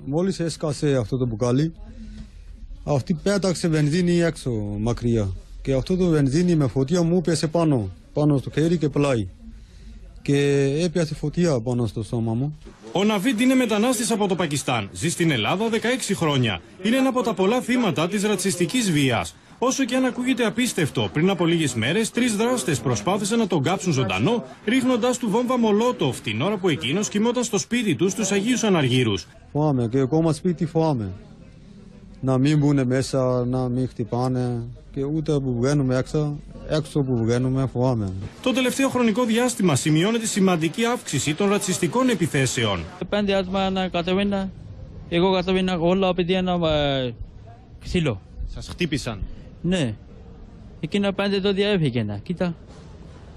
Μόλις έσκασε αυτό το μπουκάλι, αυτή πέταξε βενζίνη έξω μακριά. Και αυτό το βενζίνη με φωτιά μου πέσε πάνω στο χέρι και πλάι. Και έπιασε φωτιά πάνω στο σώμα μου. Ο Ναβίντ είναι μετανάστης από το Πακιστάν. Ζει στην Ελλάδα 16 χρόνια. Είναι ένα από τα πολλά θύματα της ρατσιστικής βίας. Όσο και αν ακούγεται απίστευτο, πριν από λίγες μέρες, 3 δράστες προσπάθησαν να τον κάψουν ζωντανό, ρίχνοντας του βόμβα μολότοφ την ώρα που εκείνος κοιμόταν στο σπίτι του στους Αγίους Αναργύρους. Φοβάμαι και ακόμα σπίτι φοβάμαι. Να μην μπουν μέσα, να μην χτυπάνε και ούτε που βγαίνουμε έξω που βγαίνουμε φοβάμαι. Το τελευταίο χρονικό διάστημα σημειώνεται σημαντική αύξηση των ρατσιστικών επιθέσεων. 5 άτομα να κατεβαίνα, εγώ κατεβαίνα όλα επειδή ένα ξύλο. Σας χτύπησαν? Ναι, εκείνα 5 τότε έφυγαν. Κοίτα,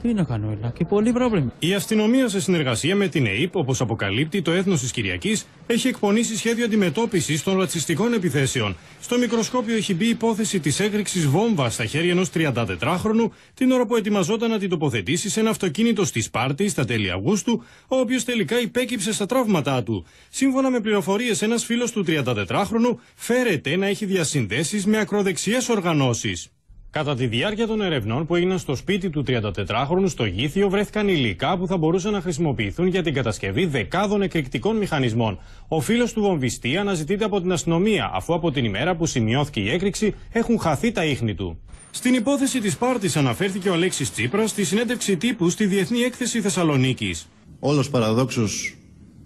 τι να κάνω, έλα, και πολύ πρόβλημα. Η αστυνομία σε συνεργασία με την ΕΥΠ, όπως αποκαλύπτει το Έθνος της Κυριακής, έχει εκπονήσει σχέδιο αντιμετώπισης των ρατσιστικών επιθέσεων. Στο μικροσκόπιο έχει μπει η υπόθεση της έκρηξης βόμβας στα χέρια ενός 34χρονου την ώρα που ετοιμαζόταν να την τοποθετήσει σε ένα αυτοκίνητο στη Σπάρτη στα τέλη Αυγούστου, ο οποίος τελικά υπέκυψε στα τραύματά του. Σύμφωνα με πληροφορίες, ένας φίλος του 34χρονου φέρεται να έχει διασυνδέσεις με ακροδεξιές οργανώσεις. Κατά τη διάρκεια των ερευνών που έγιναν στο σπίτι του 34χρονου στο Γήθιο, βρέθηκαν υλικά που θα μπορούσαν να χρησιμοποιηθούν για την κατασκευή δεκάδων εκρηκτικών μηχανισμών. Ο φίλος του βομβιστή αναζητείται από την αστυνομία, αφού από την ημέρα που σημειώθηκε η έκρηξη έχουν χαθεί τα ίχνη του. Στην υπόθεση της Σπάρτης αναφέρθηκε ο Αλέξης Τσίπρας στη συνέντευξη τύπου στη Διεθνή Έκθεση Θεσσαλονίκης. Όλος παραδόξως,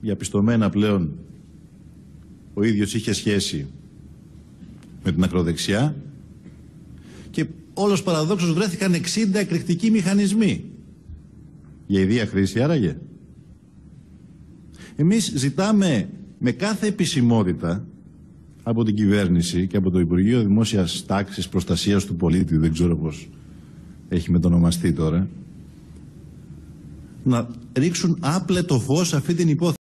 διαπιστωμένα πλέον, ο ίδιος είχε σχέση με την ακροδεξιά. Και όλος παραδόξως βρέθηκαν 60 εκρηκτικοί μηχανισμοί. Για ιδία χρήση άραγε. Εμείς ζητάμε με κάθε επισημότητα από την κυβέρνηση και από το Υπουργείο Δημόσιας Τάξης Προστασίας του Πολίτη, δεν ξέρω πώς έχει μετονομαστεί τώρα, να ρίξουν άπλετο φως σε αυτή την υπόθεση.